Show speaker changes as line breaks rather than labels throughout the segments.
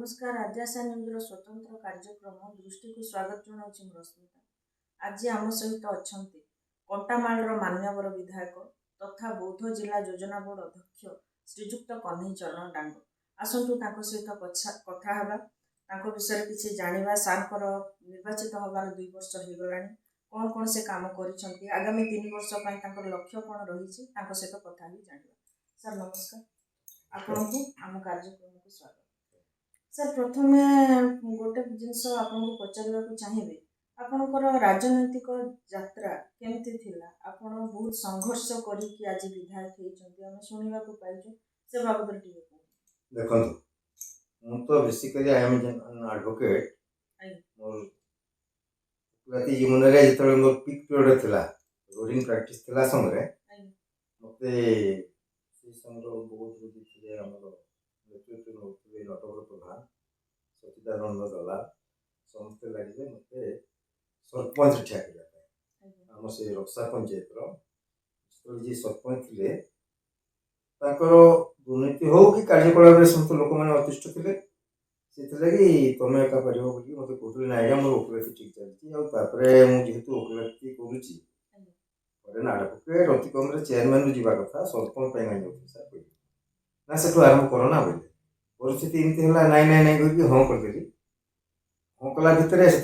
नमस्कार आद्याशा न्यूज़र स्वतंत्र कार्यक्रम दृष्टि को स्वागत जनाऊँ रश्मिता। आज आम सहित अच्छा कंटामाल मान्यवर विधायक तथा बौद्ध जिला योजना बोर्ड अध्यक्ष श्रीजुक्त कन्हई चरण डांग आसतु सहित कथा विषय किसी जाना सार निर्वाचित हबार 2 वर्ष हो गला कौन कौन से काम कर आगामी 3 वर्ष लक्ष्य कौन रही सहित कथा जाना। सर नमस्कार, आपन को आम कार्यक्रम को स्वागत। सर प्रथम गोटे जिनस आपन को पचार चाहिए आपनकर राजनैतिक यात्रा केमती थिला, आपन बहुत संघर्ष करी आज विधायक होइछन्ती हम सुनिबा को पाइछु से बाबद टिके
देखो मु तो basically I am an advocate मोर प्रति जीवन रे जेतले मोर पीक पीरियड थिला रोडिंग प्रैक्टिस थिला समय मते से समय बहुत बुद्धि थिले हमर नेतृत्व नौथिले नटवर प्रधान सचिदानंद दलाल समस्त लगे मते सरपंच ठिया करा हम से रक्षा पंचायत रो जी सरपंच थिले ताकर दुर्नीति हो कि कार्यकलाप समस्त लोक मैंने अतिष्ठ थे से तुम एका कर मत कहते ना आज्ञा मोर वकिलती ठीक चलती जेहेतु वकिलती करें आडभोकेट अति कम चेयरमैन रु कथा सरपंच सर ना से आरंभ करना बोले परिस्थिति एमती है नाई नाई नाई करके हाँ करदेली हाँ कला भितर से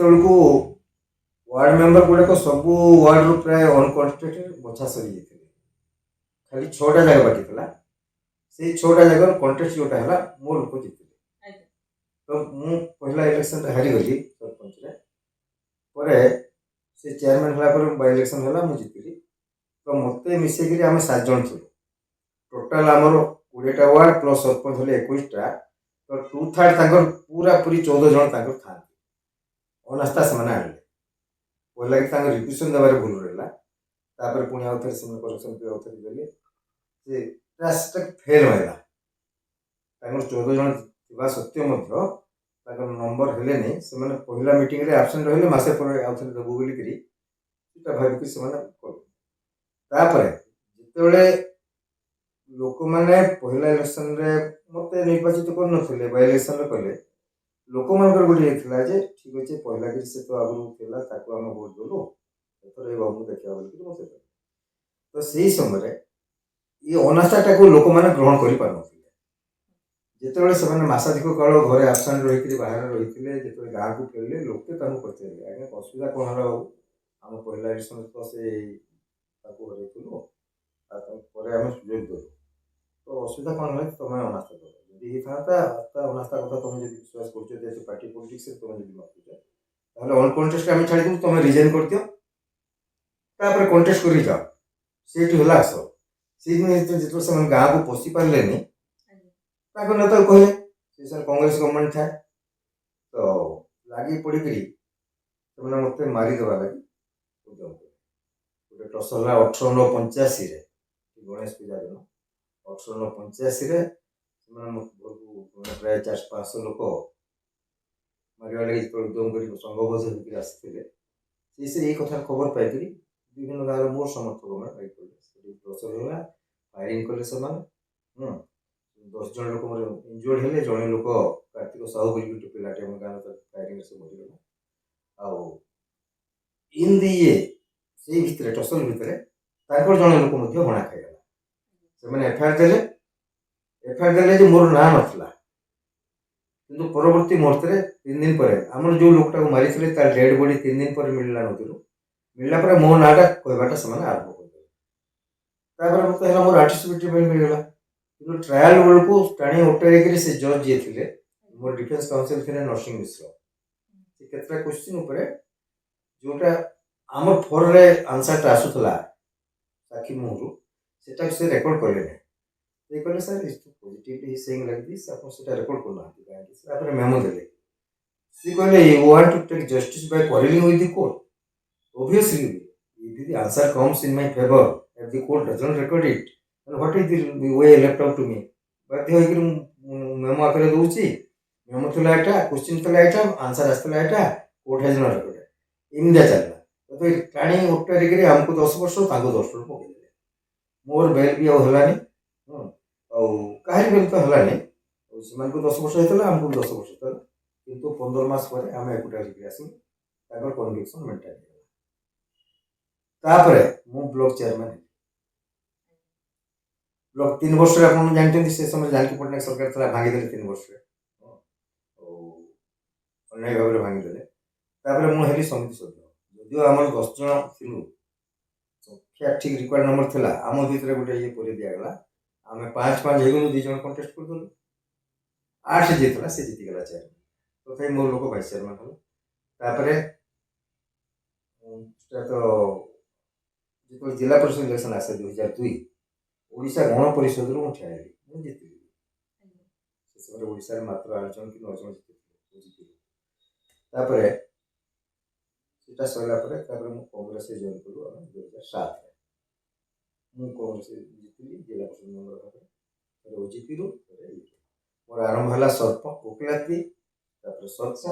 वार्ड मेंबर गुड़ाक सब वार्ड रु प्राय अनकन्टेस्टेड बछा सरी जाते खाली 6टा जगह बाकी था से 6टा जगह कंटेस्ट जोटा है मो लोक जीतले तो मु पहला इलेक्शन हारीगली सरपंच पर से चेयरमैन है बाय इलेक्शन है मुझे जीतली तो मत मिसेक आम 7 जन थी टोटाल आमर 20टा वार्ड प्लस सरपंच है 21टा तो 2/3 पूरा पूरी 14 जन था अनास्था से आने पहला कि रिक्वेशन देवार भूल रहा पुणी आउ थे करेक्शन आउ थे देले से फेल होगा 14 जन थी सत्य नंबर हेले नहीं से पहला मीटिंग रे आबसेंट रहिले मासे पर आउ थे देबो बोली करी सेटा भाबी से जिते लोक मैंने पहला इलेक्शन रे मत निर्वाचित कर नथिले बाय इलेक्शन रे कले लोक मानकर गोटे जे ठीक अच्छे पहला कि से तो आगु आम भोट देलु एथर बाबू देखा बोल मत तो सही समय ये अनास्थाटा को लोक मैंने ग्रहण कर पार जिते से मसाधिक काल घरे आबसेंट रही बाहर रही जो गाँव को फेरले लोके पचारे आज्ञा असुविधा कौन है बाबू आम पहला इलेक्शन तो से हरइलु आम सुजोग देलु तो असुविधा कौन है तुम अनास्था दो यदि था अनास्था कथा तुम जो विश्वास कर पार्टी पॉलिटिक्स तुम जो मापुच अनकंटेस्ट आम छाड़ी तुम रिजाइन कर दियो कंटेस्ट कर जाओ से आस से गाँव को पशि पारे नेता कहले कांग्रेस गवर्नमेंट था तो लगी पड़ी मत मारिदेवा लगे उद्यम गोटे टसल 1885 गणेश पूजा दिन 1885 प्राय 400-500 लोक मारे लगे उद्यम कर संघबद्ध आसते से कथा खबर पाई विभिन्न गाँव मोर समर्थक मैंने फायरिंग कले 10 जन लोक इंजोर्ड हेले जड़े लोक कार्तिक साहू बोली पिलाटे गाँव फायरिंग से मरीगला इन दी ये से भितर टसल भितर जड़े लोक हणा खाईगला से एफआईआर देले मोर ना नथला किंतु परवर्ती मुहूर्त 3 दिन पर आमर जो लोकटा को मारी डेड बॉडी 3 दिन पर मिलला मिलला पर मो नाटा कहबाटा से आरंभ कर मत है मोर आर्टिस्ट ट्रिटमेंट मिलगला कि ट्रायल बेल को टाणी उठाई से जज जी थे मोर डिफेन्स काउंसिल थे नरसिंह मिश्र से केतटा क्वेश्चन उपर जोटा आम फोन रे आंसर आसूला साक्षी मुहर से रेकर्ड कले they call sir is positively he saying like this आपन सेटा रिकॉर्ड करना है तापर मेमो देले सी कहले you want to take justice by quarreling with the court obviously if the answer comes in my favor if the court doesn't record it then what is the way left out to me बाध्य होई कि memo आकरे दोउची memo थला एटा question थला एटा answer आस्तला Etah court has not recorded इमिडिया चलला तो टाणी उठरी कि हमको 10 वर्ष ताको 10 वर्ष पकई देले मोर बेल भी हलानी कहीं बेल तो हलानी ସେମାନଙ୍କୁ 10 ବର୍ଷ ହେଇଥିଲା, ଆମକୁ 10 ବର୍ଷ ହେଇଥିଲା, କିନ୍ତୁ 15 ମାସ ପରେ ଆମେ ଏକୁଟିଆ ହେଇକି ଆସିଲୁ, ତାଙ୍କର କନଭିକ୍ସନ ମେଣ୍ଟେନ୍ ହେଇଗଲା। ତାପରେ ମୁଁ ବ୍ଲକ ଚେୟାରମ୍ୟାନ୍ ହେଲି। ବ୍ଲକ 3 ବର୍ଷରେ ଆପଣ ଜାଣିଛନ୍ତି ସେ ସମୟରେ ଜାନକୀ ପଟ୍ଟନାୟକ ସରକାର ଥିଲା, ଭାଙ୍ଗିଦେଲେ 3 ବର୍ଷରେ, ଅନ୍ୟାୟ ଭାବରେ ଭାଙ୍ଗିଦେଲେ। ତାପରେ ମୁଁ ହେଲି ସମିତି ସଭ୍ୟ। ଯଦିଓ ଆମର 10 ଜଣ ଥିଲୁ, ସଂଖ୍ୟା ଠିକ୍ ରେକର୍ଡ ନମ୍ବର ଥିଲା, ଆମ ଭିତରେ ଗୋଟେ ଇଏ କରି ଦିଆଗଲା, ଆମେ 5-5 ହେଇଗଲୁ, 2 ଜଣ କଣ୍ଟେଷ୍ଟ କରିଦେଲୁ, 8 ଜିତିଲା, ସେ ଜିତିଗଲା ଚେୟାରମ୍ୟାନ୍। ତଥାପି ମୋ ଲୋକ ଭାଇସ୍ ଚେୟାରମ୍ୟାନ୍ ହେଲା। ତାପରେ ସେଟା ତ ଯେତେବେଳେ ଜିଲ୍ଲା ପରିଷଦ ଇଲେକ୍ସନ୍ ଆସେ 2002, ଓଡ଼ିଶା ଗଣପରିଷଦରୁ ମୁଁ ଠିଆ ହେଲି, ମୁଁ ଜିତିଲି। ସେ ସମୟରେ ଓଡ଼ିଶାରେ ମାତ୍ର 8 ଜଣ କି 9 ଜଣ ଜିତିଥିଲି। ତାପରେ ସେଟା ସରିଲା ପରେ ତାପରେ ମୁଁ କଂଗ୍ରେସରେ ଜଏନ୍ କଲୁ ଆମେ 2007ରେ। ମୁଁ କଂଗ୍ରେସରେ ଜିତିଲି ଜିଲ୍ଲା ପରିଷଦ ମେମ୍ବର ଭାବରେ, ଓଜିପିରୁ ମୋର ଆରମ୍ଭ ହେଲା ଓକିଲାତି, ତାପରେ ସରପଞ୍ଚ,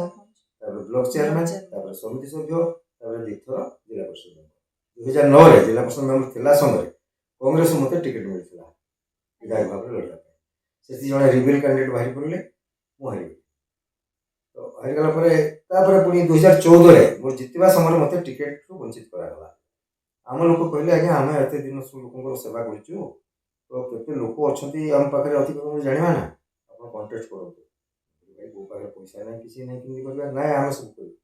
ତାପରେ ବ୍ଲକ ଚେୟାରମ୍ୟାନ୍, ତାପରେ ସମିତି ସଭ୍ୟ, ତାପରେ 2 ଥର ଜିଲ୍ଲା ପରିଷଦ ମେମ୍ବର। 2009ରେ ଜିଲ୍ଲା ପରିଷଦ ମେମ୍ବର ଥିଲା ସମୟରେ କଂଗ୍ରେସରୁ ମୋତେ ଟିକେଟ୍ ମିଳିଥିଲା ବିଧାୟକ ଭାବରେ ଲଢ଼ିବା ପାଇଁ। ସେଠି ଜଣେ ରିବେଲ୍ କ୍ୟାଣ୍ଡିଡେଟ୍ ବାହାରି ପଡ଼ିଲେ, ମୁଁ ହାରିଗଲି। ତ ହାରିଗଲା ପରେ ତାପରେ ପୁଣି 2014ରେ ମୋର ଜିତିବା ସମୟରେ ମୋତେ ଟିକେଟ୍ରୁ ବଞ୍ଚିତ କରାଗଲା। ଆମ ଲୋକ କହିଲେ, ଆଜ୍ଞା ଆମେ ଏତେ ଦିନ ସବୁ ଲୋକଙ୍କର ସେବା କରିଛୁ, ତ କେତେ ଲୋକ ଅଛନ୍ତି ଆମ ପାଖରେ ଅଧିକ ଜାଣିବା ନା, ଆପଣ କଣ୍ଟେଷ୍ଟ କରନ୍ତୁ। ଭାଇ ମୋ ପାଖରେ ପଇସା ନାହିଁ, କିଛି ନାହିଁ, କେମିତି କରିବା? ନାଇଁ ଆମେ ସବୁ କରିବୁ।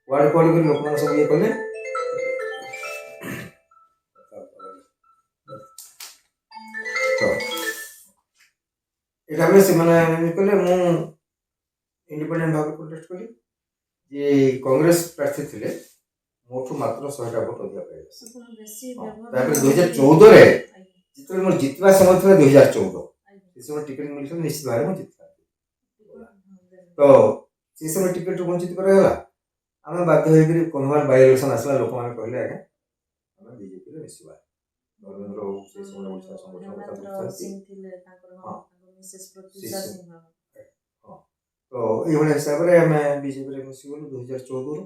କୁଆଡ଼େ କୁଆଡ଼େ କରି ଲୋକମାନେ ସବୁ ଇଏ କଲେ। ତ ଏଇଟା ବି ସେମାନେ କଲେ, ମୁଁ ଇଣ୍ଡିପେଣ୍ଡେଣ୍ଟ ଭାବରେ କଣ୍ଟେଷ୍ଟ କଲି। ଯେ କଂଗ୍ରେସ ପ୍ରାର୍ଥୀ ଥିଲେ, ମୋଠୁ ମାତ୍ର 100ଟା ଭୋଟ ଅଧିକା ପାଇଲେ। ତାପରେ 2014ରେ ଯେତେବେଳେ ମୋର ଜିତିବା ସମୟ ଥିଲା 2014, ସେ ସମୟ ଟିକେଟ୍ ମିଳିଥିଲା, ନିଶ୍ଚିତ ଭାବରେ ମୁଁ ଜିତିଥାନ୍ତି। ତ ସେ ସମୟ ଟିକେଟ୍ରୁ ବଞ୍ଚିତ କରାଗଲା। ଆମେ ବାଧ୍ୟ ହେଇକରି କନ୍ଧମାଳ ବାଇ ଇଲେକ୍ସନ୍ ଆସିଲା, ଲୋକମାନେ କହିଲେ ଆଜ୍ଞା ଆମେ ବିଜେପିରେ ମିଶିବା। ଧର୍ମେନ୍ଦ୍ର ବାବୁ ସେ ସମୟରେ ଓଡ଼ିଶା ସଂଗଠନ କଥା ବୁଝିଥାନ୍ତି। ତ ଏଇଭଳିଆ ହିସାବରେ ଆମେ ବିଜେପିରେ ମିଶିଗଲୁ 2014ରୁ।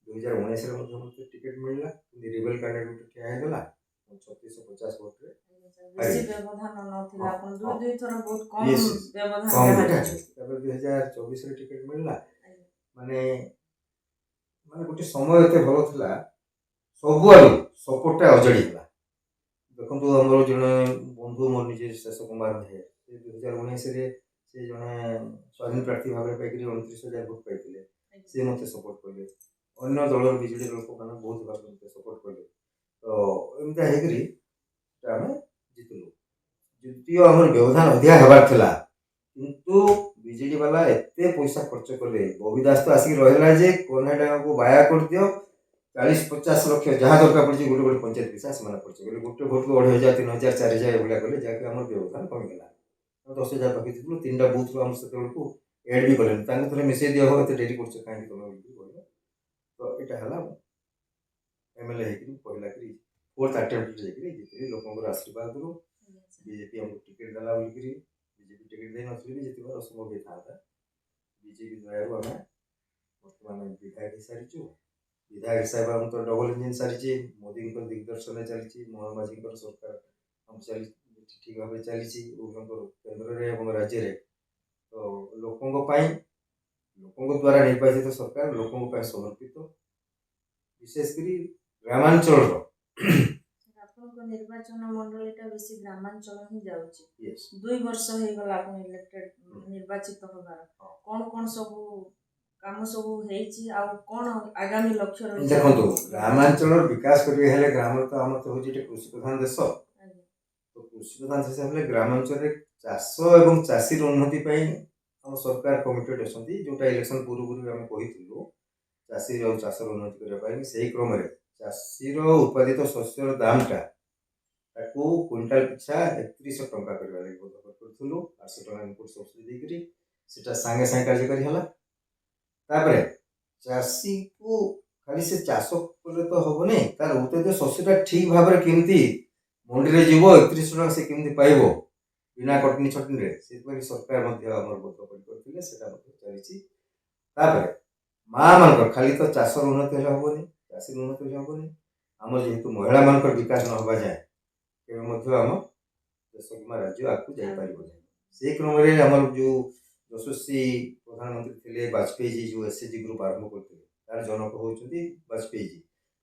2019ରେ ମଧ୍ୟ ମୋତେ ଟିକେଟ୍ ମିଳିଲା, କିନ୍ତୁ ରିବେଲ୍ କ୍ୟାଣ୍ଡିଡେଟ୍ ଠିଆ ହେଇଗଲା, 3650 ଭୋଟରେ। ତାପରେ 2024ରେ ଟିକେଟ୍ ମିଳିଲା। ମାନେ ଗୋଟେ ସମୟ ଏତେ ଭଲ ଥିଲା, ସବୁଆଡୁ ସପୋର୍ଟଟା ଅଜଡ଼ିଗଲା। ଦେଖନ୍ତୁ ଆମର ଜଣେ ବନ୍ଧୁ ମୋର ନିଜେ ଶେଷ କୁମାର ହେ, ସେ 2019ରେ ସେ ଜଣେ ସ୍ୱାଧୀନ ପ୍ରାର୍ଥୀ ଭାବରେ ପାଇକରି 29,000 ଭୋଟ ପାଇଥିଲେ, ସେ ମୋତେ ସପୋର୍ଟ କଲେ। ଅନ୍ୟ ଦଳର ବିଜେଡି ଲୋକମାନେ ବହୁତ ଭାବରେ ମୋତେ ସପୋର୍ଟ କଲେ। ତ ଏମିତିଆ ହେଇକରି ଆମେ ଜିତିଲୁ। ଯଦିଓ ଆମର ବ୍ୟବଧାନ ଅଧିକା ହେବାର ଥିଲା, କିନ୍ତୁ ବିଜେଡି ବାଲା ଏତେ ପଇସା ଖର୍ଚ୍ଚ କଲେ। ବବି ଦାସ ତ ଆସିକି ରହିଲା ଯେ କହ୍ନେଟାକୁ ବାୟା କରିଦିଅ, 40-50 ଲକ୍ଷ ଯାହା ଦରକାର ପଡ଼ିଛି ଗୋଟେ ଗୋଟେ ପଞ୍ଚାୟତ ପଇସା ସେମାନେ ଖର୍ଚ୍ଚ କଲେ। ଗୋଟେ ଭୋଟକୁ 2,500, 3,000, 4,000 ଏଭଳିଆ କଲେ, ଯାହାକି ଆମର ବ୍ୟବଧାନ କମିଗଲା। 10,000 ପାଖେଇଥିଲୁ, 3ଟା ବୁଥରୁ ଆମର ସେତେବେଳକୁ ଏଡ୍ ବି କଲେନି। ତାଙ୍କୁ ଥରେ ମିଶେଇ ଦିଆ ହବ, ଏତେ ଡେରି କରୁଛ କାହିଁକି ତମେ ବୋଲି କହିଲେ। ତ ଏଇଟା ହେଲା MLA ହେଇକରି ପହିଲା କରି 4th ଆଟେମ୍ପ୍ଟରେ ଯାଇକରି ଜିତିଲି ଲୋକଙ୍କର ଆଶୀର୍ବାଦରୁ। ବିଜେପି ଆମକୁ ଟିକେଟ୍ ଦେଲା ବୋଲିକିରି, ବିଜେପି ଟିକେଟ୍ ଦେଇନଥିଲେ ବି ଜିତିବାର ଅସମ୍ଭବ ହେଇଥାନ୍ତା। ବିଜେପି ଦୟାରୁ ଆମେ ବର୍ତ୍ତମାନ ବିଧାୟକ ହେଇସାରିଛୁ। ବିଧାୟକ ହିସାବରେ ଆମର ତ ଡବଲ ଇଞ୍ଜିନ୍ ସାରିଛି, ମୋଦିଙ୍କ ଦିଗ୍ଦର୍ଶନରେ ଚାଲିଛି, ମୋହନ ମାଝୀଙ୍କର ସରକାର ଆମ ଚାଲିଛି ଠିକ୍ ଭାବରେ ଚାଲିଛି ଉଭୟଙ୍କର କେନ୍ଦ୍ରରେ ଏବଂ ରାଜ୍ୟରେ। ତ ଲୋକଙ୍କ ପାଇଁ, ଲୋକଙ୍କ ଦ୍ୱାରା ନିର୍ବାଚିତ ସରକାର, ଲୋକଙ୍କ ପାଇଁ ସମର୍ପିତ। ବିଶେଷ କରି ଗ୍ରାମାଞ୍ଚଳର
ଆପଣଙ୍କ ନିର୍ବାଚନ ମଣ୍ଡଳୀଟା ବେଶୀ ଗ୍ରାମାଞ୍ଚଳ ହିଁ ଯାଉଛି। 2 ବର୍ଷ ହେଇଗଲା ଆପଣ ନିର୍ବାଚିତ ହବାର, କ'ଣ ସବୁ କାମ ସବୁ ହେଇଛି, ଆଉ କ'ଣ ଆଗାମୀ ଲକ୍ଷ୍ୟ ରହିଛି?
ଦେଖନ୍ତୁ, ଗ୍ରାମାଞ୍ଚଳର ବିକାଶ କରିବା ହେଲେ, ଗ୍ରାମରେ ତ ଆମର ତ ହେଉଛି ଗୋଟେ କୃଷି ପ୍ରଧାନ ଦେଶ। ତ କୃଷି ପ୍ରଧାନ ଦେଶ ହେଲେ ଗ୍ରାମାଞ୍ଚଳରେ ଚାଷ ଏବଂ ଚାଷୀର ଉନ୍ନତି ପାଇଁ ଆମ ସରକାର କମିଟେଡ୍ ଅଛନ୍ତି। ଯେଉଁଟା ଇଲେକ୍ସନ୍ ପୂର୍ବରୁ ଆମେ କହିଥିଲୁ, ଚାଷୀ ଆଉ ଚାଷର ଉନ୍ନତି କରିବା ପାଇଁ। ସେହି କ୍ରମରେ ଚାଷୀର ଉତ୍ପାଦିତ ଶସ୍ୟର ଦାମଟା ତାକୁ କୁଇଣ୍ଟାଲ ପିଛା 3100 ଟଙ୍କା କରିବା ଲାଗି ପଦକ୍ଷେପ କରିଥିଲୁ। 800 ଟଙ୍କା ଇନପୁଟ୍ ସବସିଡି ଦେଇକରି ସେଟା ସାଙ୍ଗେ ସାଙ୍ଗେ କାର୍ଯ୍ୟକାରୀ ହେଲା। ତାପରେ ଚାଷୀକୁ ଖାଲି ସେ ଚାଷ କଲେ ତ ହବନି, ତାର ଉତ୍ପାଦିତ ଶସ୍ୟଟା ଠିକ୍ ଭାବରେ କେମିତି ମଣ୍ଡିରେ ଯିବ, 3100 ଟଙ୍କା ସେ କେମିତି ପାଇବ ବିନା କଟନି ଛଟନିରେ, ସେଥିପାଇଁ ସରକାର ମଧ୍ୟ ଆମର ବଦ୍ଧପରି କରିଥିଲେ, ସେଟା ମଧ୍ୟ ଚାଲିଛି। ତାପରେ ମାଆମାନଙ୍କର ଖାଲି ତ ଚାଷର ଉନ୍ନତି ହେଲେ ହବନି, ଚାଷୀର ଉନ୍ନତି ହେଲେ ହବନି, ଆମର ଯେହେତୁ ମହିଳାମାନଙ୍କର ବିକାଶ ନ ହେବା ଯାଏ କେବେ ମଧ୍ୟ ଆମ ଦେଶ କିମ୍ବା ରାଜ୍ୟ ଆଗକୁ ଯାଇପାରିବ ନାହିଁ। से क्रम में आमर जो यशस्वी प्रधानमंत्री थे वाजपेयी जी जो एसएचजी ग्रुप आरंभ करते तार जनक होती वाजपेयी जी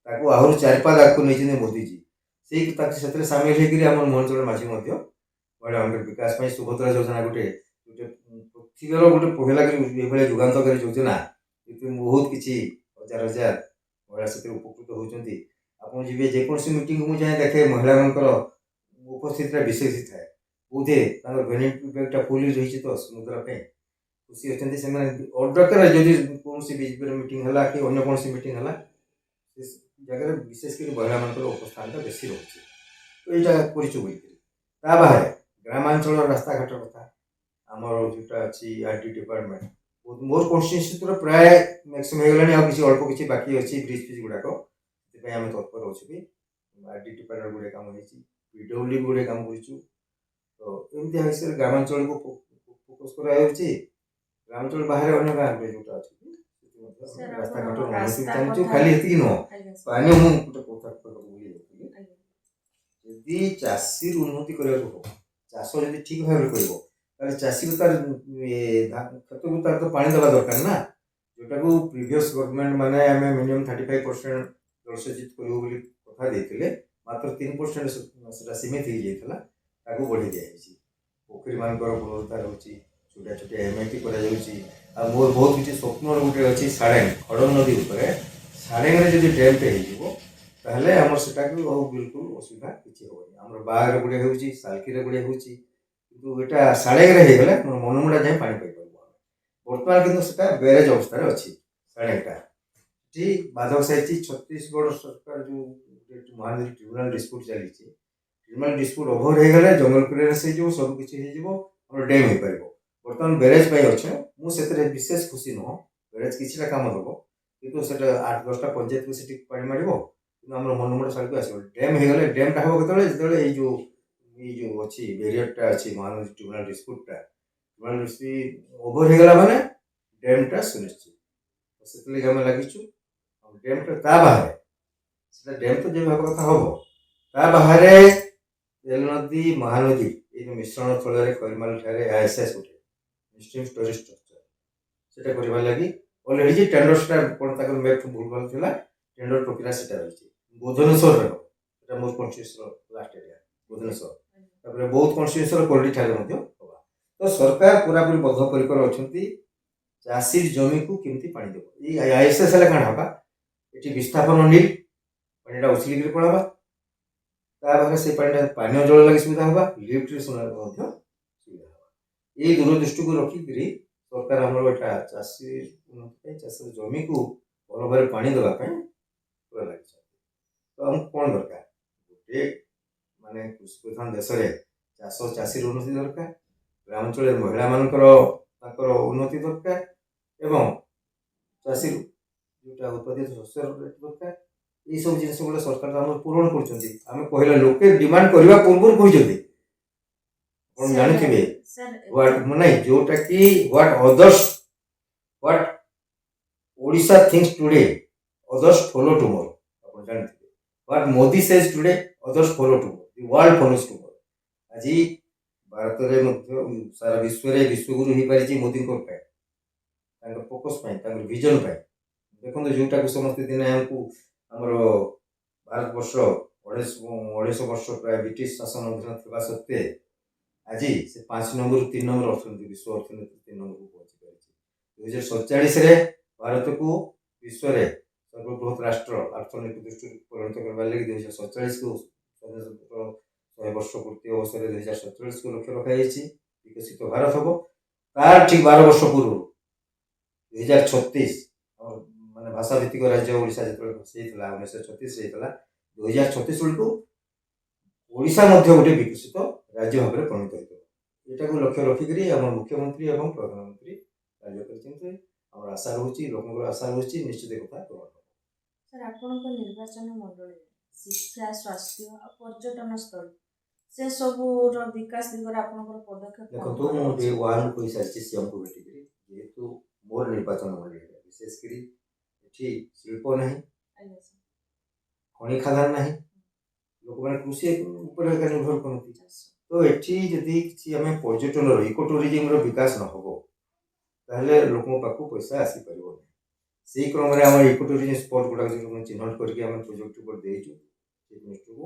ताको आहरी 4-5 आगू नहीं मोदी जी से सामिल होकर मोहनचल माझी महिला विकास सुभद्रा योजना गोटे गोटे पृथ्वीर गोटे पहला युगान्तकारी योजना बहुत किसी हजार हजार महिला से उपकृत होती आप जी जेकोसी मीटिंग को जाए देखे महिला उपस्थित विशेष थाए बोधे बेनिफिट बैगटा फुली रही तो समुद्र खुशी अच्छे से अडकर जदि कौन बीजेपी मीटिंग है कि अन्य कौन मीटिंग है जगह विशेषकर महिला मान उपस्थान बेसी रोचे तो यहाँ कर बाहर ग्रामांचल रास्ता घाट कथा आमर जोटा अच्छी आरटी डिपार्टमेंट मोर कन्स्टिट्यूएंसी तो प्राय मैक्सिमम हो गलानी किसी अल्प किसी बाकी अच्छी ब्रिज फिज गुड़ाक से आम तत्पर अच्छे भी आरटी डिपार्टमेंट गुड़े कम पीडब्ल्यू गुड़े कम कर तो एमती हिसाब से ग्रामांचल को फोकस ग्रामांचल बाहर अन्य गाँव जोटा अच्छे रास्ता घाट उन्नति चाहूँ खाली ये नुह पानी मुझे यदि चाषी उन्नति करने हो चाष जब ठीक भाव कर चाषी को तार खेत को तार तो पानी देवा दरकार ना जोटा को प्रीवियस गवर्नमेंट माने आम मिनिमम 35% जलसेचित कर कथा देते मात्र 3% सीमित हो जाता बढ़ी दिखाई पोखरी मान पुनरुद्धार होची छोटा छोटा एमआईटी कर मोर बहुत किसी स्वप्न गोटे अच्छी साड़ेंग खड़ग नदी साड़ेंगे जब डैमटे होले आम से बिल्कुल असुविधा किसी हेनी आम बाघ गुड़े हो सालकी गुड़े होटा साड़ेंगे होगले मोर मनमुड़ा जाए पानी पाई बर्तमान कितना बेरेज अवस्था अच्छी साड़ेंगटा जी बाधक साइज छत्तीसगढ़ सरकार जो महानदी ट्रिब्यूनाल डिस्प्यूट चली ट्रिब्यूनाल डिस्प्यूट ओभर हो गले जंगलपुर से जो सब किसी डैम हो पार बर्तमान बेरेज अच्छे मुझे विशेष खुशी नुह बेरेज किसी कम दब कितु 8-10टा पंचायत को सीट पानी मार आम मनमुड़ा साल को आस डैम हो गले डैमटा हम के जो अच्छी बेरियरटा अच्छी महानदी ट्रिब्यूनाल डिस्प्यूटा ओभर हो गला माने डैमटा सुनिश्चित से आम लगिचु डैमटा बाहर डैम तो जो कथा हम बाहर तेल नदी महानदी ये मिश्रण स्थल करीमाल आईएसएस गोटे मिस्ट्रीम स्टोरेज स्ट्रक्चर से लगी अलरेडी टेंडर कौन मैप भूल भाल था टेंडर प्रक्रिया से रही भुवनेश्वर मोर कन्स्टिट्यूएंसी लास्ट एरिया भुवनेश्वर बहुत कन्स्टिट्यूएंसी क्वालिटी ठारे तो सरकार पूरापूरी बद्धपरिकर अच्छा चाषी जमी को केमती पानी देव ये आईएसएस है कण हाँ ये विस्थापन नील पानीटा उछलिक पड़ावा तार से पानी जल लगे सुविधा होगा लिफ्ट सुविधा ये दूरदृष्टि को रखिक सरकार आम चाषी चाषी जमी को भल भाव पानी देवाई पूरा लगे तो आम कौन दरकार गोटे माने कृषि प्रधान देश में चाष चाषी उन्नति दरकार ग्रामांचल महिला मानकर उन्नति दरकार एवं चाषी जोटा उत्पादित शस्यर दरकार ये सब जिन गुड़ा सरकार आम पूरण कर लोके डिमांड करने पूर्व कहते जानते नहीं जोटा कि what others what Odisha thinks today others follow tomorrow आप जानते what Modi says today others follow tomorrow the world follows tomorrow आज भारत में सारा विश्व में विश्वगुरु हो पारी मोदी फोकस विजन देखो जोटा समस्त दिन आमको आमर भारत वर्ष 250 वर्ष प्राय ब्रिटिश शासन अधीन था सत्वे आज से 5 नंबर 3 नंबर अर्थनीति विश्व अर्थनीति 3 नंबर को पहुंची पारी 2047 भारत को विश्व में सर्वबृहत राष्ट्र अर्थनीति दृष्टि परिणत करने लगी 2047 को 100 वर्ष पूर्ति अवसर 2047 को लक्ष्य रखाई विकसित भारत हम तार ठीक 12 वर्ष पूर्व 2036 माने भाषा भित्तिक राज्य ओडिशा जो 1936 2036 बेलू ओडिशा गोटे विकसित राज्य भाव में परिणत होता लक्ष्य रखिक आम मुख्यमंत्री और प्रधानमंत्री कार्य कर आशा रोचे लोक आशा रोचे निश्चित कथा
सर आपण निर्वाचन मंडल शिक्षा स्वास्थ्य और पर्यटन स्थल से सबूर विकास दिगरे आपनकर पदक्षेप
देखो मुझे वन कोई सारी सीएम को भेटी जेहेतु मोर निर्वाचन मंडल विशेषकर शिल्प ना खनि खादान ना लोक मैंने कृषि निर्भर करती तो ଏଠି ଯଦି କିଛି ଆମେ ପର୍ଯ୍ୟଟନର ଇକୋ ଟୁରିଜିମର ବିକାଶ ନ ହେବ ତାହେଲେ ଲୋକଙ୍କ ପାଖକୁ ପଇସା ଆସିପାରିବ ନାହିଁ। ସେଇ କ୍ରମରେ ଆମର ଇକୋ ଟୁରିଜିମ ସ୍ପଟ୍ ଗୁଡ଼ାକ ଯେଉଁ ଚିହ୍ନଟ କରିକି ଆମେ ପ୍ରୋଜେକ୍ଟ ଉପରେ ଦେଇଛୁ ଚିଫ୍ ମିନିଷ୍ଟରକୁ,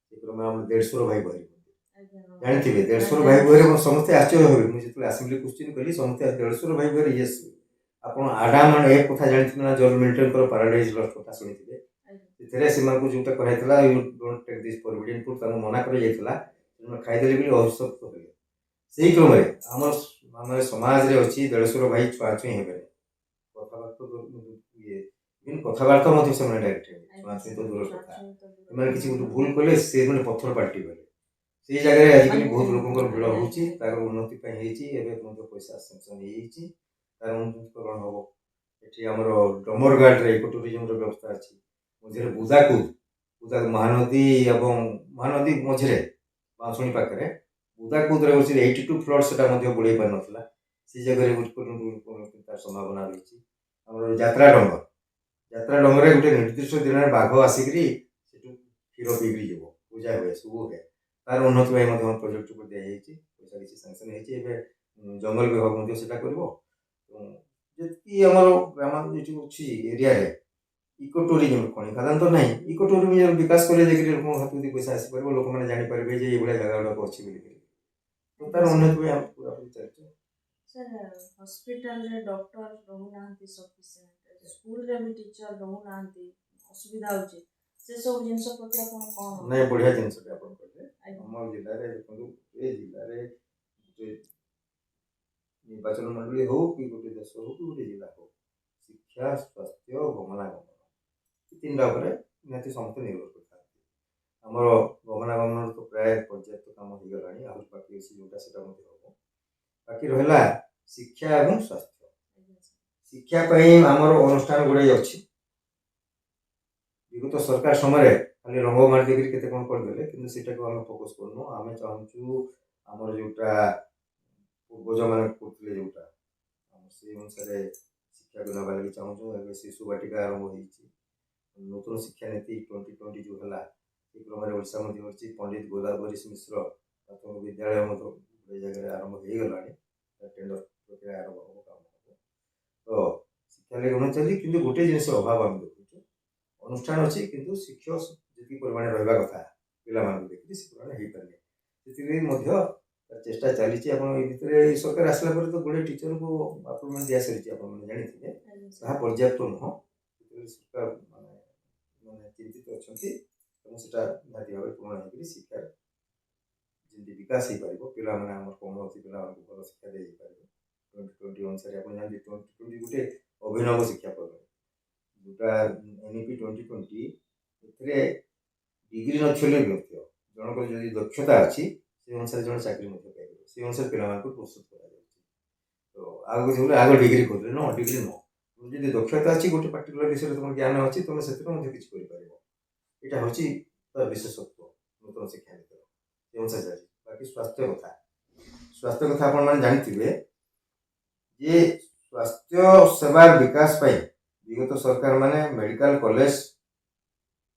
ସେ କ୍ରମରେ ଆମର 150 ଭାଇ ବହାରୀ ଜାଣିଥିବେ 150 ଭାଇ ବହାରୀ ସମସ୍ତେ ଆଶ୍ଚର୍ଯ୍ୟ ହେବେ। ମୁଁ ଯେତେବେଳେ ଆସେମ୍ବଲି କ୍ୱେଶ୍ଚିନ୍ କଲି ସମସ୍ତେ 150 ଭାଇ ବହାରୀ ୟେସ୍। ଆପଣ ଆଡାମ ଆଣ୍ଡ ଏଭ୍ କଥା ଜାଣିଥିବେ ନା, ଜର୍ଜ ମିଲ୍ଟନଙ୍କର ପାରାଡାଇଜ୍ ଲଷ୍ଟ କଥା ଶୁଣିଥିବେ। ସେଥିରେ ସେମାନଙ୍କୁ ଯେଉଁଟା କରାଯାଇଥିଲା you don't take this forbidden food, ତାଙ୍କୁ ମନା କରାଯାଇଥିଲା ସେମାନେ ଖାଇଦେଲେ ବୋଲି ଅଭିଶପ୍ତ ହେଲେ। ସେଇ କ୍ରମରେ ଆମର ସମାଜରେ ଅଛି 150 ଭାଇ ଛୁଆଁଛୁଇଁ ହେବେନି, କଥାବାର୍ତ୍ତା ମଧ୍ୟ ସେମାନେ ଡାଇରେକ୍ଟ ହେବେ, ଛୁଆଁଛୁଇଁ ତ ଦୂର କଥା। ସେମାନେ କିଛି ଗୋଟେ ଭୁଲ କଲେ ସେମାନେ ପଥର ପାଲଟି ଗଲେ। ସେଇ ଜାଗାରେ ଆଜିକାଲି ବହୁତ ଲୋକଙ୍କର ଭିଡ଼ ହେଉଛି, ତାର ଉନ୍ନତି ପାଇଁ ହେଇଛି। ଏବେ ମଧ୍ୟ ପଇସା ସାଂକ୍ସନ୍ ହେଇଯାଇଛି, ତାର ଉନ୍ନତିକରଣ ହେବ। ଏଠି ଆମର ଡମର ଗାର୍ଡରେ ଇକୋ ଟୁରିଜିମର ବ୍ୟବସ୍ଥା ଅଛି। ମଝିରେ ବୁଦାକୁଦ ମହାନଦୀ ଏବଂ ମହାନଦୀ ମଝିରେ ବାଉଁଶୁଣୀ ପାଖରେ ବୁଦାକୁଦରେ ହେଉଛି 82 ଫ୍ଲଟ୍, ସେଟା ମଧ୍ୟ ବୁଡ଼େଇ ପାରିନଥିଲା। ସେ ଜାଗାରେ ତାର ସମ୍ଭାବନା ରହିଛି। ଆମର ଯାତ୍ରା ଡଙ୍ଗରେ ଗୋଟେ ନିର୍ଦ୍ଦିଷ୍ଟ ଦିନରେ ବାଘ ଆସିକିରି ସେଠୁ କ୍ଷୀର ପିଇକିରି ଯିବ, ପୂଜା ହୁଏ, ସବୁ ହୁଏ। ତାର ଉନ୍ନତି ପାଇଁ ମଧ୍ୟ ପ୍ରୋଜେକ୍ଟ ଉପରେ ଦିଆଯାଇଛି, ପଇସା କିଛି ସାଂକ୍ସନ୍ ହେଇଛି। ଏବେ ଜଙ୍ଗଲ ବିଭାଗ ମଧ୍ୟ ସେଟା କରିବ। ଯେତିକି ଆମର ଗ୍ରାମାଞ୍ଚଳ ଯେଠି ଅଛି ଏରିଆରେ ଇକୋ ଟୁରିଜିମ ଖଣି ଖାଦାନ ତ ନାହିଁ, ଇକୋ ଟୁରିଜିମ ବିକାଶ କଲେ ଯାଇକିରି ଲୋକଙ୍କ ହାତକୁ ଯଦି ପଇସା ଆସିପାରିବ, ଲୋକମାନେ ଜାଣିପାରିବେ ଯେ ଏଇଭଳିଆ ଜାଗା ଗୁଡ଼ାକ ଅଛି ବୋଲିକିରି। ତ ତାର ଉନ୍ନତି ପାଇଁ ଆମେ ପୁରାପୁରି ଚାଲିଛୁ।
ସାର୍, ହସ୍ପିଟାଲରେ ଡକ୍ଟର ରହୁନାହାନ୍ତି ସଫିସିଏଣ୍ଟ, ସ୍କୁଲରେ ବି ଟିଚର ରହୁନାହାନ୍ତି, ଅସୁବିଧା ହେଉଛି। ସେ ସବୁ ଜିନିଷ ପ୍ରତି ଆପଣ କ'ଣ?
ନାଇଁ, ବଢ଼ିଆ ଜିନିଷଟେ ଆପଣ କହିଲେ। ଆମ ଜିଲ୍ଲାରେ ଦେଖନ୍ତୁ, ଏ ଜିଲ୍ଲାରେ ଗୋଟେ ନିର୍ବାଚନ ମଣ୍ଡଳୀ ହଉ କି ଗୋଟେ ଦେଶ ହଉ କି ଗୋଟେ ଜିଲ୍ଲା ହଉ, ଶିକ୍ଷା, ସ୍ୱାସ୍ଥ୍ୟ, ଗମନାଗମନ ଏ ତିନିଟା ଉପରେ ନିହାତି ସମସ୍ତେ ନିର୍ଭର କରିଥାନ୍ତି। ଆମର ଗମନାଗମନର ତ ପ୍ରାୟ ପର୍ଯ୍ୟାପ୍ତ କାମ ହେଇଗଲାଣି, ଆହୁରି ବାକି ଅଛି ଯେଉଁଟା ସେଟା ମଧ୍ୟ ହେବ। ବାକି ରହିଲା ଶିକ୍ଷା ଏବଂ ସ୍ୱାସ୍ଥ୍ୟ। ଶିକ୍ଷା ପାଇଁ ଆମର ଅନୁଷ୍ଠାନ ଗୁଡ଼ାଏ ଅଛି। ବିଗତ ସରକାର ସମୟରେ ଖାଲି ରଙ୍ଗ ମାରି ଦେଇକରି କେତେ କ'ଣ କରିଦେଲେ, କିନ୍ତୁ ସେଟାକୁ ଆମେ ଫୋକସ୍ କରୁନୁ। ଆମେ ଚାହୁଁଛୁ ଆମର ଯେଉଁଟା ପୂର୍ବଜମାନେ କରୁଥିଲେ, ଯେଉଁଟା ଆମର ସେଇ ଅନୁସାରେ ଶିକ୍ଷାକୁ ନେବା ଲାଗି ଚାହୁଁଛୁ। ଏବେ ଶିଶୁ ବାଟିକା ଆରମ୍ଭ ହେଇଛି। ନୂତନ ଶିକ୍ଷାନୀତି 2020 ଯେଉଁ ହେଲା, ସେ କ୍ରମରେ ଓଡ଼ିଶା ମଧ୍ୟ ଅଛି। ପଣ୍ଡିତ ଗୋଦାବରୀଶ ମିଶ୍ର ପ୍ରାଥମିକ ବିଦ୍ୟାଳୟ ମଧ୍ୟ ଏ ଜାଗାରେ ଆରମ୍ଭ ହେଇଗଲାଣି। ଟେଣ୍ଡର ପ୍ରକ୍ରିୟା ଆରମ୍ଭ ହେବ, କାମ ହେବ। ତ ଶିକ୍ଷା ଲାଗି ଚାଲିଛି, କିନ୍ତୁ ଗୋଟିଏ ଜିନିଷ ଅଭାବ ଆମେ ଦେଖୁଛୁ। ଅନୁଷ୍ଠାନ ଅଛି, କିନ୍ତୁ ଶିକ୍ଷକ ଯେତିକି ପରିମାଣରେ ରହିବା କଥା ପିଲାମାନଙ୍କୁ ଦେଖିକି ସେ ପରିମାଣରେ ହେଇପାରିଲେ। ସେଥିପାଇଁ ମଧ୍ୟ ଚେଷ୍ଟା ଚାଲିଛି। ଆପଣ ଏଇ ଭିତରେ ଏଇ ସରକାର ଆସିଲା ପରେ ତ ଗୁଡ଼େ ଟିଚରଙ୍କୁ ଆପଏଣ୍ଟମେଣ୍ଟ ଦିଆସାରିଛି, ଆପଣମାନେ ଜାଣିଥିବେ। ତାହା ପର୍ଯ୍ୟାପ୍ତ ନୁହଁ। ସରକାର ମାନେ ଚିନ୍ତିତ ଅଛନ୍ତି ଏବଂ ସେଟା ନିହାତି ଭାବରେ ପୂରଣ ହେଇକରି ଶିକ୍ଷାର ଯେମିତି ବିକାଶ ହେଇପାରିବ, ପିଲାମାନେ ଆମର କମ୍ ଅଛି, ପିଲାମାନଙ୍କୁ ଭଲ ଶିକ୍ଷା ଦେଇପାରିବେ। 2020 ଅନୁସାରେ ଆପଣ ଜାଣନ୍ତି 2020 ଗୋଟେ ଅଭିନବ ଶିକ୍ଷା ପ୍ରଦାନ, ଯେଉଁଟା NEP 2020, ଏଥିରେ ଡିଗ୍ରୀ ନଥିଲେ ମଧ୍ୟ ଜଣଙ୍କର ଯଦି ଦକ୍ଷତା ଅଛି, ସେ ଅନୁସାରେ ଜଣେ ଚାକିରି ମଧ୍ୟ ପାଇପାରିବ। ସେ ଅନୁସାରେ ପିଲାମାନଙ୍କୁ ପ୍ରସ୍ତୁତ କରାଯାଉଛି। ତ ଆଉ କିଛି ଆଗ ଡିଗ୍ରୀ କରୁଥିଲେ, ଡିଗ୍ରୀ ନୁହଁ, ଯଦି ଦକ୍ଷତା ଅଛି, ଗୋଟେ ପାର୍ଟିକୁଲାର ବିଷୟରେ ତୁମର ଜ୍ଞାନ ଅଛି, ତୁମେ ସେଥିରେ ମଧ୍ୟ କିଛି କରିପାରିବ। ଏଇଟା ହେଉଛି ତାର ବିଶେଷତ୍ୱ ନୂତନ ଶିକ୍ଷାନୀତିର, ସେ ଅନୁସାରେ ଚାଲିଛି। ବାକି ସ୍ୱାସ୍ଥ୍ୟ କଥା ଆପଣମାନେ ଜାଣିଥିବେ ଯେ ସ୍ୱାସ୍ଥ୍ୟ ସେବାର ବିକାଶ ପାଇଁ ବିଗତ ସରକାର ମାନେ ମେଡ଼ିକାଲ କଲେଜ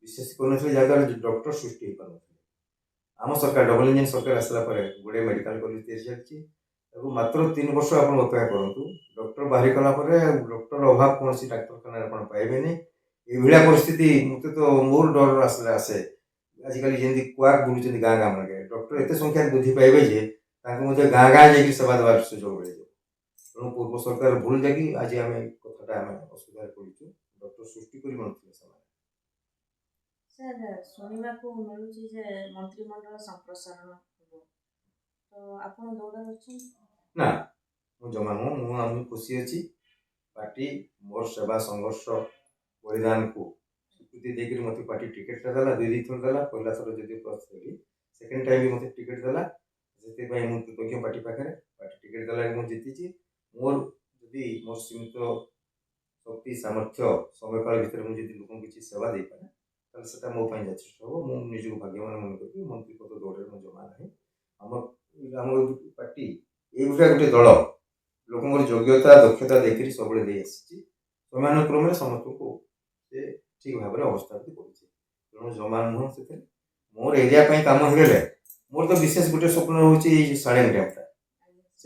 ବିଶେଷ କରୁନଥିଲେ, ଯାହାଦ୍ୱାରା ଡକ୍ଟର ସୃଷ୍ଟି ହେଇପାରୁନଥିଲେ। ଆମ ସରକାର ଡବଲ ଇଞ୍ଜିନ୍ ସରକାର ଆସିଲା ପରେ ଗୁଡ଼ିଏ ମେଡ଼ିକାଲ କଲେଜ ତିଆରି ଚାଲିଛି। ଏବଂ ମାତ୍ର 3 ବର୍ଷ ଆପଣ ଅପେକ୍ଷା କରନ୍ତୁ, ଡକ୍ଟର ବାହାରି ଗଲା ପରେ ଡକ୍ଟର ଅଭାବ କୌଣସି ଡାକ୍ତରଖାନାରେ ଆପଣ ପାଇବେନି। ଏଇଭଳିଆ ପରିସ୍ଥିତି ମୋତେ ତ ମୋର ଡର ଆସେ। ଆଜିକାଲି ଯେମିତି କୁଆକ୍ ବୁଲୁଛନ୍ତି ଗାଁ ମାନଙ୍କରେ, ଡକ୍ଟର ଏତେ ସଂଖ୍ୟାରେ ବୃଦ୍ଧି ପାଇବେ ଯେ ତାଙ୍କୁ ମଧ୍ୟ ଗାଁ ଯାଇକି ସେବା ଦେବାର ସୁଯୋଗ ମିଳିଯିବ। ତେଣୁ ପୂର୍ବ ସରକାର ଭୁଲ ଯାଇକି ଆଜି ଆମେ କଥାଟା ଆମେ ଅସୁବିଧାରେ ପଡ଼ିଛୁ। ଡକ୍ଟର ସୃଷ୍ଟି କରିପାରୁନଥିଲେ ସେମାନେ।
ସାର୍, ଶୁଣିବାକୁ ମିଳୁଛି ଯେ ମନ୍ତ୍ରିମଣ୍ଡଳ ସମ୍ପ୍ରସାରଣ ହେବ, ତ ଆପଣ ଦୌଡ଼ରେ ଅଛନ୍ତି?
ନା, ମୁଁ ଜମା ନୁହଁ। ମୁଁ ଆମେ ଖୁସି ଅଛି। ପାର୍ଟି ମୋର ସେବା ସଂଘର୍ଷ ବଳିଦାନକୁ ସ୍ୱୀକୃତି ଦେଇକରି ମୋତେ ପାର୍ଟି ଟିକେଟ୍ଟା ଦେଲା, 2 ଥର ଦେଲା। ପହିଲା ଥର ଯଦି ପ୍ରସ୍ତୁତି, ସେକେଣ୍ଡ ଟାଇମ୍ ବି ମୋତେ ଟିକେଟ୍ ଦେଲା। ସେଥିପାଇଁ ମୁଁ କୃତଜ୍ଞ ପାର୍ଟି ପାଖରେ। ପାର୍ଟି ଟିକେଟ୍ ଦେଲା, ମୁଁ ଜିତିଛି। ମୋର ଯଦି ମୋର ସୀମିତ ଶକ୍ତି ସାମର୍ଥ୍ୟ ସମୟକାଳ ଭିତରେ ମୁଁ ଯଦି ଲୋକଙ୍କୁ କିଛି ସେବା ଦେଇପାରେ, ତାହେଲେ ସେଟା ମୋ ପାଇଁ ଯଥେଷ୍ଟ ହେବ। ମୁଁ ନିଜକୁ ଭାଗ୍ୟବାନ ମନେ କରିବି। ମନ୍ତ୍ରୀ ପଦ ଦୌଡ଼ରେ ମୁଁ ଜମା ନାହିଁ। ଆମ ପାର୍ଟି ଏଇଭଳିଆ ଗୋଟେ ଦଳ ଲୋକଙ୍କର ଯୋଗ୍ୟତା ଦକ୍ଷତା ଦେଇକରି ସବୁବେଳେ ଦେଇ ଆସିଛି। ସମାନ କ୍ରମରେ ସମସ୍ତଙ୍କୁ ସେ ଠିକ୍ ଭାବରେ ଅବସ୍ଥାପିତ କରୁଛି। ତେଣୁ ଜମା ନୁହଁ। ସେଥିରେ ମୋର ଏରିଆ ପାଇଁ କାମ ହେଇଗଲେ मोर तो विशेष गोटे स्वप्न रोचे साड़े डैमटा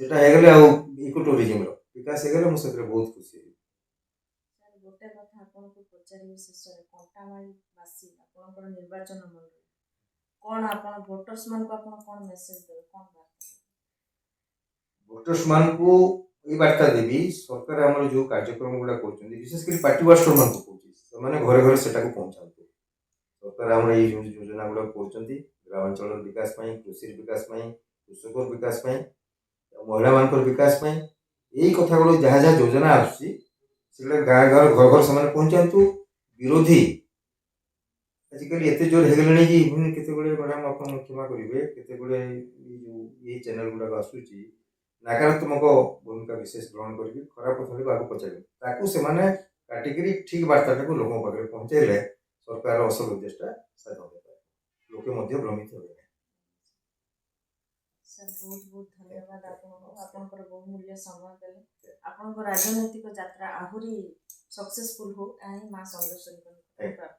सेटा हेगले आ इको टूरिज्म विकास हेगले मु सेतरे बहुत खुशी हेबी।
सर गोटे कथा आपको पचारि शेष कंटामालवासी आपनकर निर्वाचन मंडल कौन आपण वोटर्स मान को आपण कौन मेसेज देबे कौन बात
वोटर्स मान को ये वार्ता देवी सरकार आमर जो कार्यक्रम गुड़ा कर विशेषकर पार्टी वर्कर मान को कहूँ घरे घरे सेटा को पहुँचाते सरकार आमर ये योजना गुड़ा कर ग्रामांचल विकास कृषि विकास कृषक विकास महिला मान विकास यही कथा गुड़ जहाँ जहाँ योजना आसुची गाँ घर घर घर से पहुँचातु विरोधी आजिकल एत जोर हो गले कि केते गुड़े मैडम आप क्षमा करेंगे केते गुड़े ये चैनल गुड़ाक आसूची नकारात्मक भूमिका विशेष ग्रहण करी खराब कथा पचारे काटिकी ठीक वार्ता लोक पाखे पहुँचेले सरकार असल उद्देश्य साधन लोके भ्रमित हो
सर बहुत बहुत धन्यवाद आपनकर बहुमूल्य समय देले आपनकर राजनैतिक यात्रा आहुरी सक्सेसफुल हो एही मां संगठन प्रार्थना